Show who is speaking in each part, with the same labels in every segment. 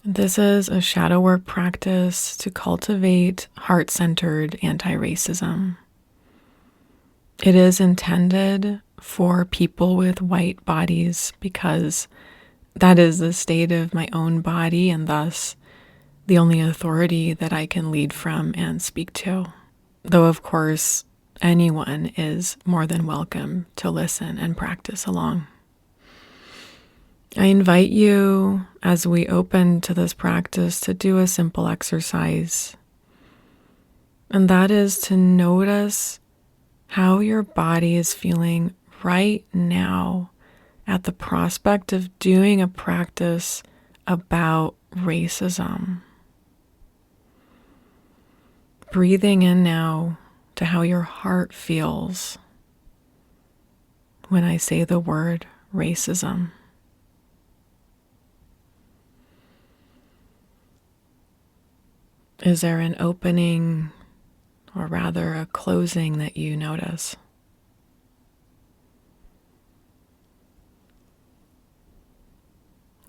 Speaker 1: This is a shadow work practice to cultivate heart-centered anti-racism. It is intended for people with white bodies because that is the state of my own body and thus the only authority that I can lead from and speak to. Though, of course, anyone is more than welcome to listen and practice along. I invite you, as we open to this practice, to do a simple exercise. And that is to notice how your body is feeling right now at the prospect of doing a practice about racism. Breathing in now to how your heart feels when I say the word racism. Is there an opening, or rather a closing, that you notice?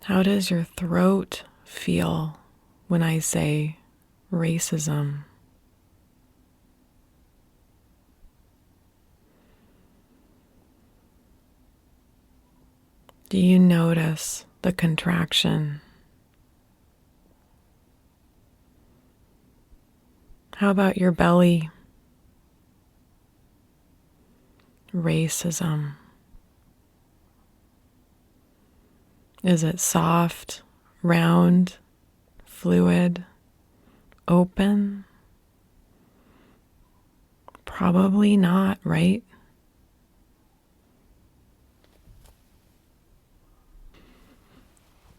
Speaker 1: How does your throat feel when I say racism? Do you notice the contraction? How about your belly? Racism. Is it soft, round, fluid, open? Probably not, right?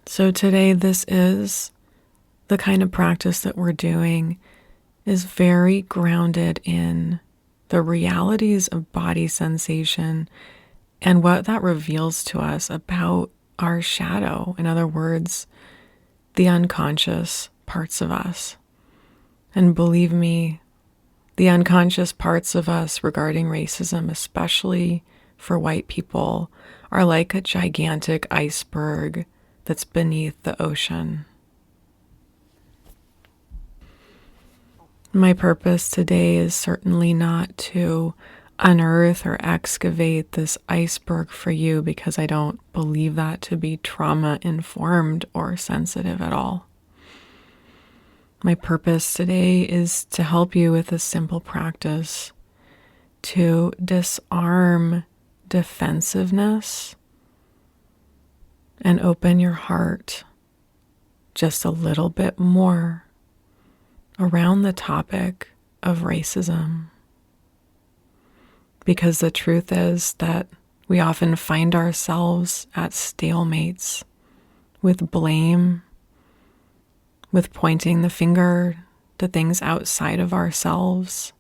Speaker 1: So today, this is the kind of practice that we're doing is very grounded in the realities of body sensation and what that reveals to us about our shadow. In other words, the unconscious parts of us. And believe me, the unconscious parts of us regarding racism, especially for white people, are like a gigantic iceberg that's beneath the ocean. My purpose today is certainly not to unearth or excavate this iceberg for you, because I don't believe that to be trauma-informed or sensitive at all. My purpose today is to help you with a simple practice to disarm defensiveness and open your heart just a little bit more around the topic of racism. Because the truth is that we often find ourselves at stalemates with blame, with pointing the finger to things outside of ourselves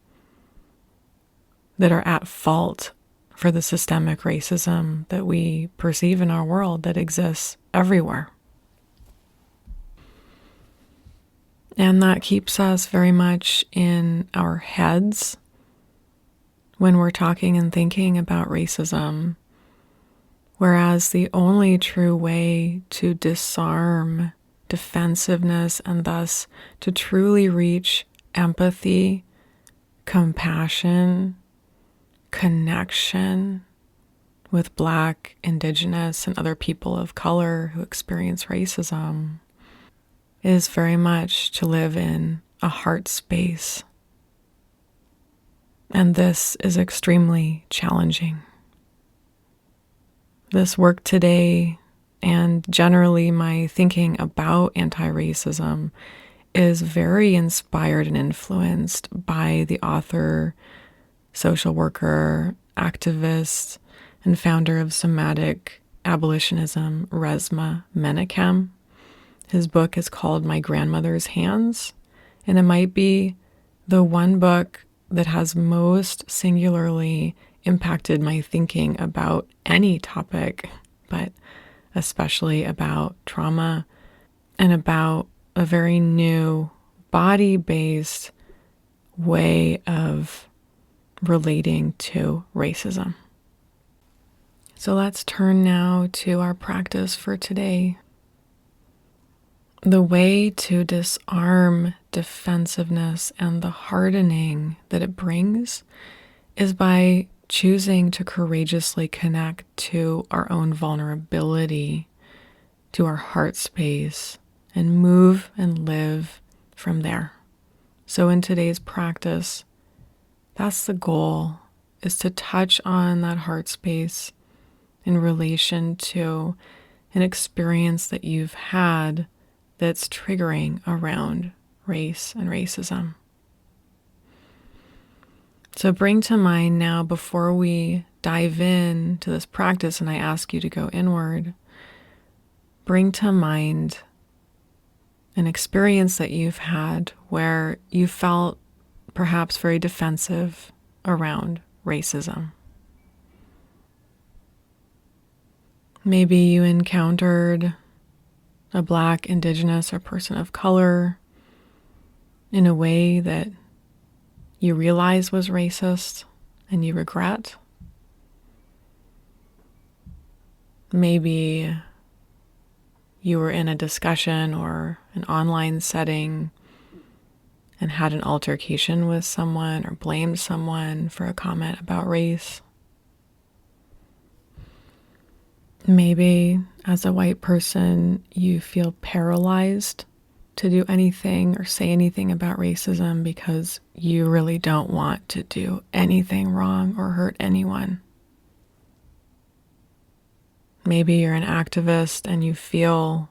Speaker 1: that are at fault for the systemic racism that we perceive in our world that exists everywhere. And that keeps us very much in our heads when we're talking and thinking about racism. Whereas the only true way to disarm defensiveness and thus to truly reach empathy, compassion, connection with Black, Indigenous, and other people of color who experience racism is very much to live in a heart space. And this is extremely challenging. This work today, and generally my thinking about anti-racism, is very inspired and influenced by the author, social worker, activist, and founder of Somatic Abolitionism, Resmaa Menakem. His book is called My Grandmother's Hands, and it might be the one book that has most singularly impacted my thinking about any topic, but especially about trauma and about a very new body-based way of relating to racism. So let's turn now to our practice for today. The way to disarm defensiveness and the hardening that it brings is by choosing to courageously connect to our own vulnerability, to our heart space, and move and live from there. So in today's practice, that's the goal, is to touch on that heart space in relation to an experience that you've had that's triggering around race and racism. So bring to mind now, before we dive in to this practice and I ask you to go inward, bring to mind an experience that you've had where you felt perhaps very defensive around racism. Maybe you encountered a Black, Indigenous, or person of color in a way that you realize was racist and you regret. Maybe you were in a discussion or an online setting and had an altercation with someone or blamed someone for a comment about race. Maybe as a white person, you feel paralyzed to do anything or say anything about racism because you really don't want to do anything wrong or hurt anyone. Maybe you're an activist and you feel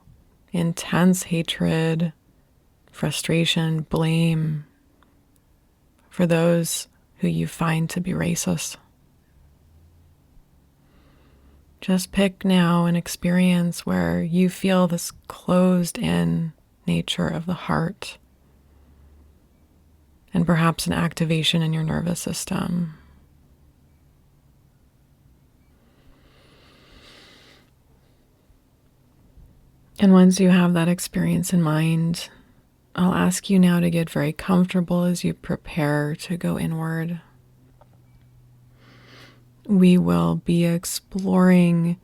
Speaker 1: intense hatred, frustration, blame for those who you find to be racist. Just pick now an experience where you feel this closed-in nature of the heart and perhaps an activation in your nervous system. And once you have that experience in mind, I'll ask you now to get very comfortable as you prepare to go inward. We will be exploring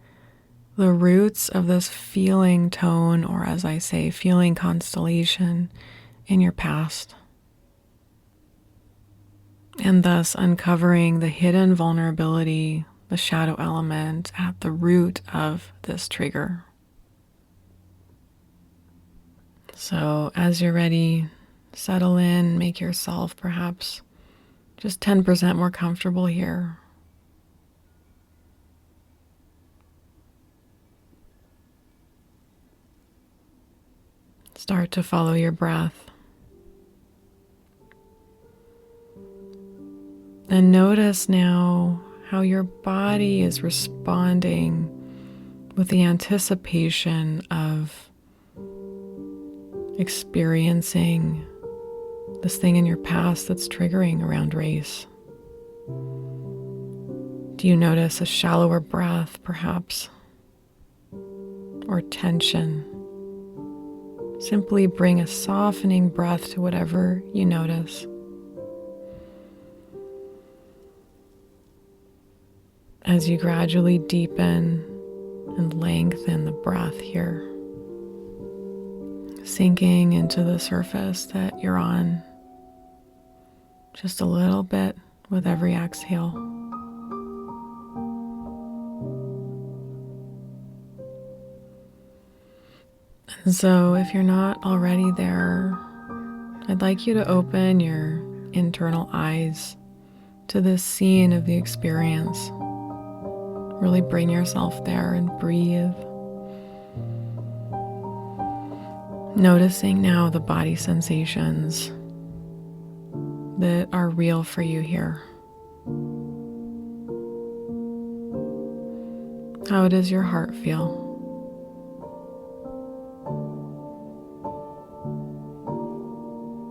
Speaker 1: the roots of this feeling tone, or as I say, feeling constellation in your past, and thus uncovering the hidden vulnerability, the shadow element at the root of this trigger. So as you're ready, settle in, make yourself perhaps just 10% more comfortable here. Start to follow your breath. And notice now how your body is responding with the anticipation of experiencing this thing in your past that's triggering around race. Do you notice a shallower breath, perhaps, or tension? Simply bring a softening breath to whatever you notice. As you gradually deepen and lengthen the breath here, sinking into the surface that you're on, just a little bit with every exhale. And so if you're not already there, I'd like you to open your internal eyes to this scene of the experience. Really bring yourself there and breathe. Noticing now the body sensations that are real for you here. How does your heart feel?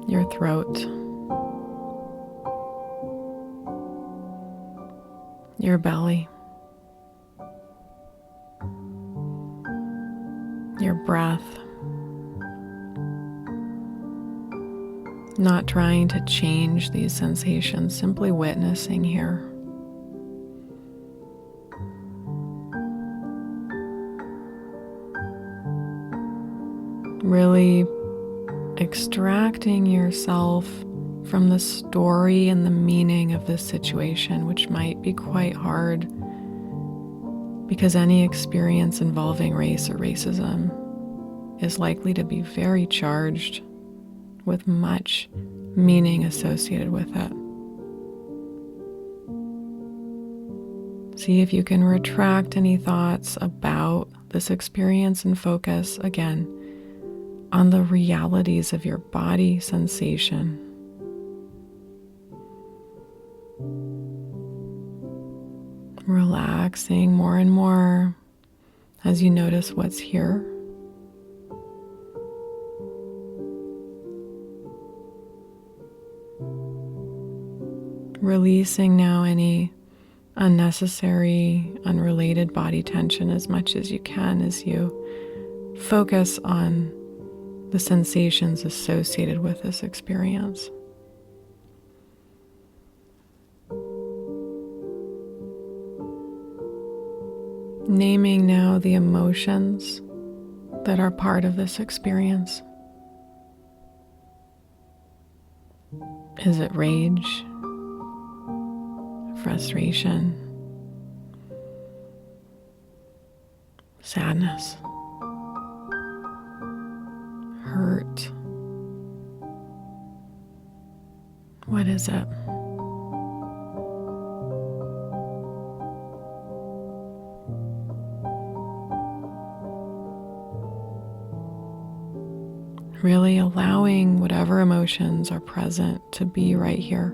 Speaker 1: Your throat, your belly, your breath. Not trying to change these sensations, simply witnessing here. really extracting yourself from the story and the meaning of this situation, which might be quite hard because any experience involving race or racism is likely to be very charged with much meaning associated with it. See if you can retract any thoughts about this experience and focus again on the realities of your body sensation. Relaxing more and more as you notice what's here. Releasing now any unnecessary, unrelated body tension as much as you can as you focus on the sensations associated with this experience. Naming now the emotions that are part of this experience. Is it rage? Frustration? Sadness? Hurt? What is it? Really allowing whatever emotions are present to be right here.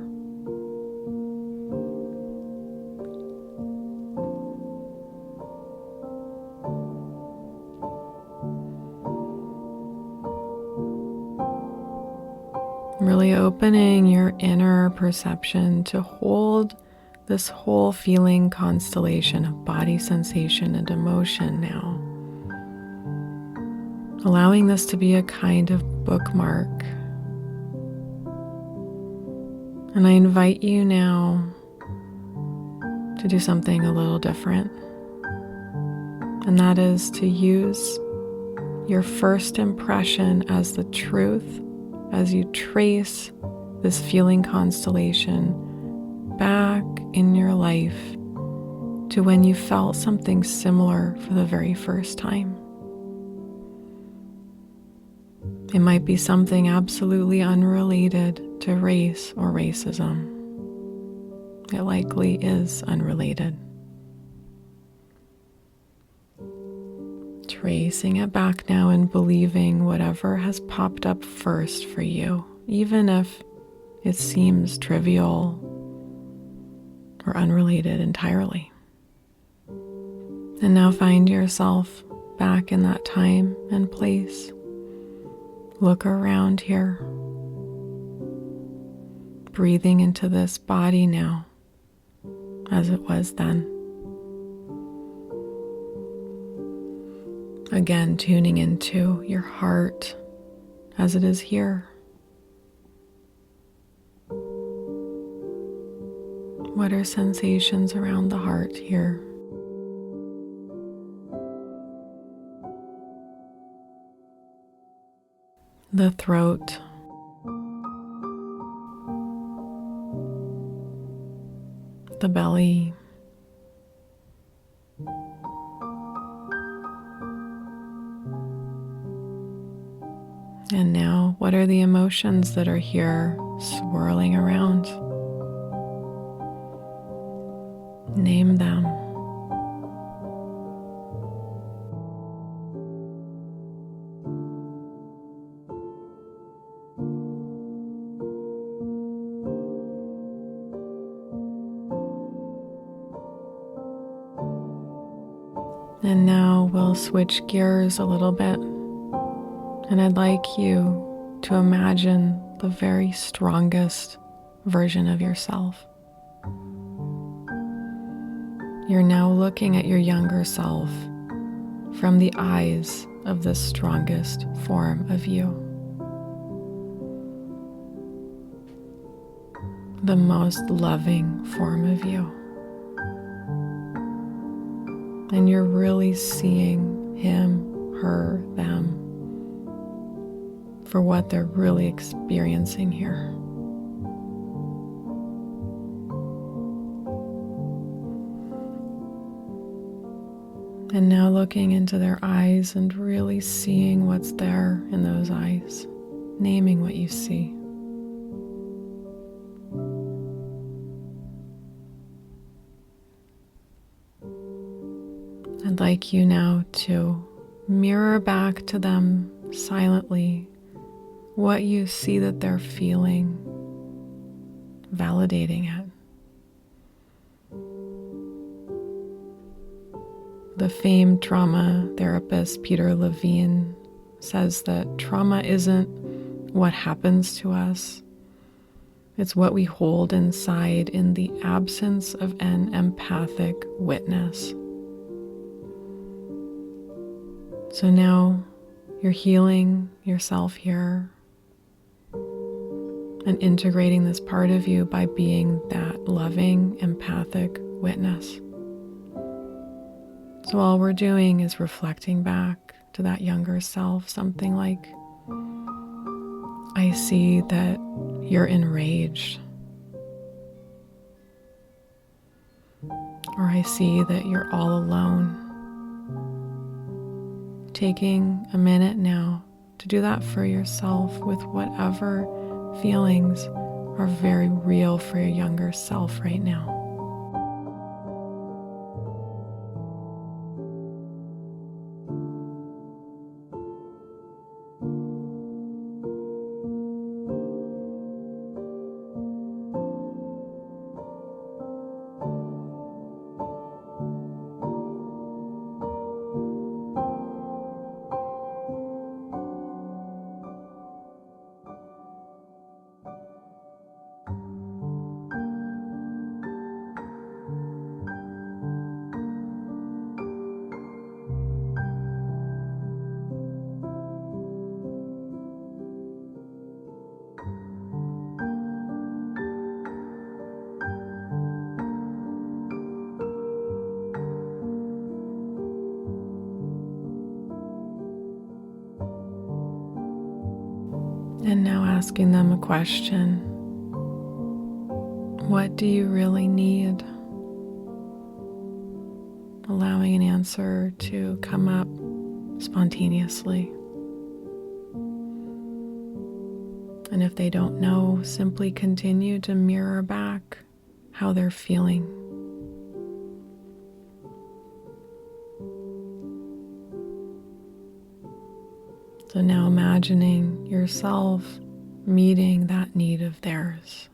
Speaker 1: Really opening your inner perception to hold this whole feeling constellation of body sensation and emotion now. Allowing this to be a kind of bookmark. And I invite you now to do something a little different. And that is to use your first impression as the truth as you trace this feeling constellation back in your life to when you felt something similar for the very first time. It might be something absolutely unrelated to race or racism. It likely is unrelated. Tracing it back now and believing whatever has popped up first for you, even if it seems trivial or unrelated entirely. And now find yourself back in that time and place. Look around here, breathing into this body now as it was then. Again, tuning into your heart as it is here. What are sensations around the heart here? The throat, the belly, and now what are the emotions that are here swirling around? Name them. And now we'll switch gears a little bit, and I'd like you to imagine the very strongest version of yourself. You're now looking at your younger self from the eyes of the strongest form of you, the most loving form of you. And you're really seeing him, her, them for what they're really experiencing here. And now looking into their eyes and really seeing what's there in those eyes, naming what you see. I'd like you now to mirror back to them silently what you see that they're feeling, validating it. The famed trauma therapist Peter Levine says that trauma isn't what happens to us. It's what we hold inside in the absence of an empathic witness. So now you're healing yourself here and integrating this part of you by being that loving, empathic witness. So all we're doing is reflecting back to that younger self, something like, I see that you're enraged, or I see that you're all alone. Taking a minute now to do that for yourself with whatever feelings are very real for your younger self right now. And now asking them a question. What do you really need? Allowing an answer to come up spontaneously. And if they don't know, simply continue to mirror back how they're feeling. So now imagining yourself meeting that need of theirs.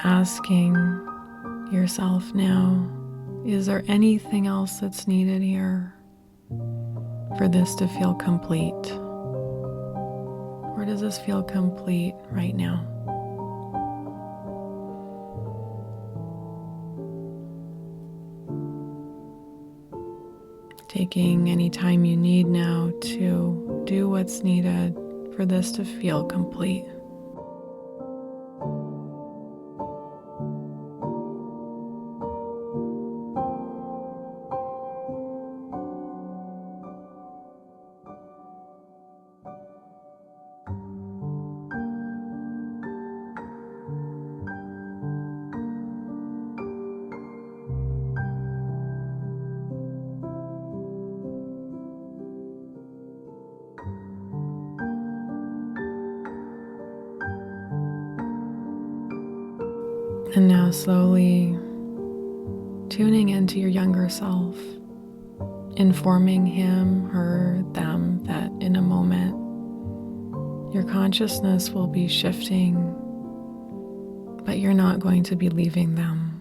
Speaker 1: Asking yourself now, is there anything else that's needed here for this to feel complete? Or does this feel complete right now? Taking any time you need now to do what's needed for this to feel complete. And now slowly tuning into your younger self, informing him, her, them that in a moment Your consciousness will be shifting, but you're not going to be leaving them.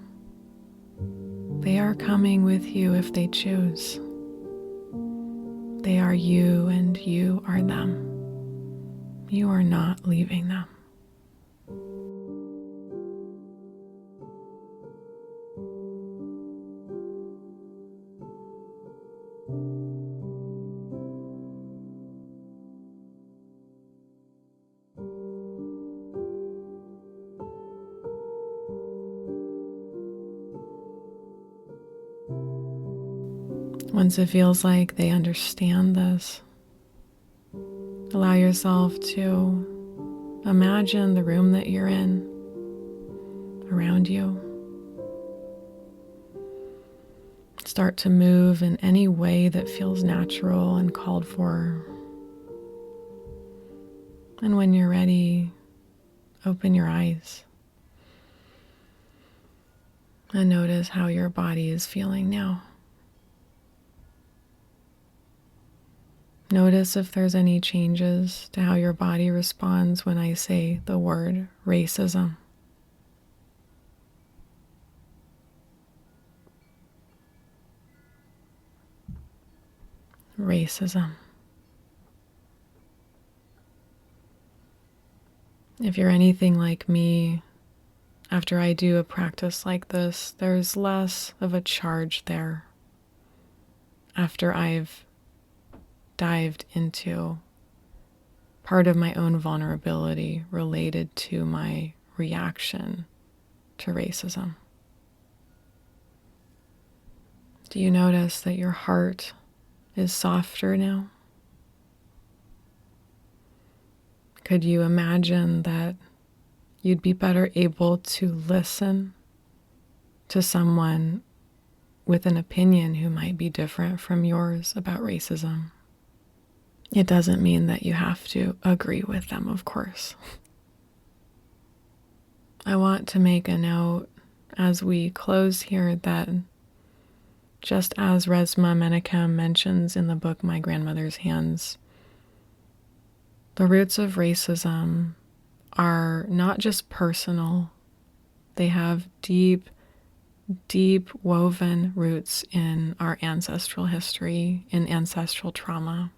Speaker 1: They are coming with you if they choose. They are you and you are them. You are not leaving them. Once it feels like they understand this, allow yourself to imagine the room that you're in around you. Start to move in any way that feels natural and called for. And when you're ready, open your eyes and notice how your body is feeling now. Notice if there's any changes to how your body responds when I say the word racism. Racism. If you're anything like me, after I do a practice like this, there's less of a charge there. After I've dived into part of my own vulnerability related to my reaction to racism. Do you notice that your heart is softer now? Could you imagine that you'd be better able to listen to someone with an opinion who might be different from yours about racism? It doesn't mean that you have to agree with them, of course. I want to make a note as we close here that just as Resmaa Menakem mentions in the book My Grandmother's Hands, the roots of racism are not just personal. They have deep, deep woven roots in our ancestral history, in ancestral trauma.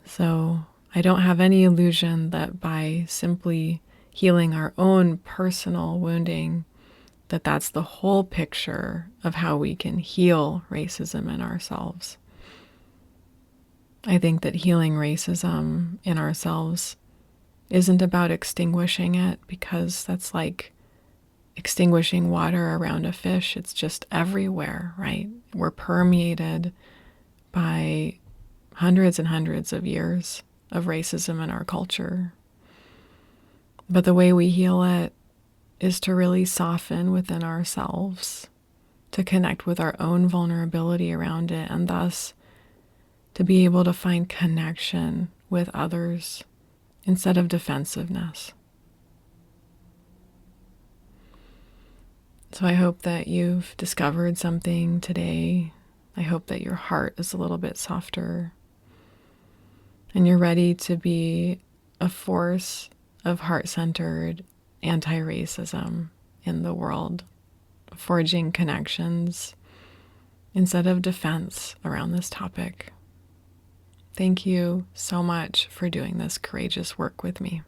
Speaker 1: So I don't have any illusion that by simply healing our own personal wounding, that that's the whole picture of how we can heal racism in ourselves. I think that healing racism in ourselves isn't about extinguishing it, because that's like extinguishing water around a fish. It's just everywhere, right? We're permeated by hundreds and hundreds of years of racism in our culture. But the way we heal it is to really soften within ourselves, to connect with our own vulnerability around it, and thus to be able to find connection with others instead of defensiveness. So I hope that you've discovered something today. I hope that your heart is a little bit softer and you're ready to be a force of heart-centered anti-racism in the world, forging connections instead of defense around this topic. Thank you so much for doing this courageous work with me.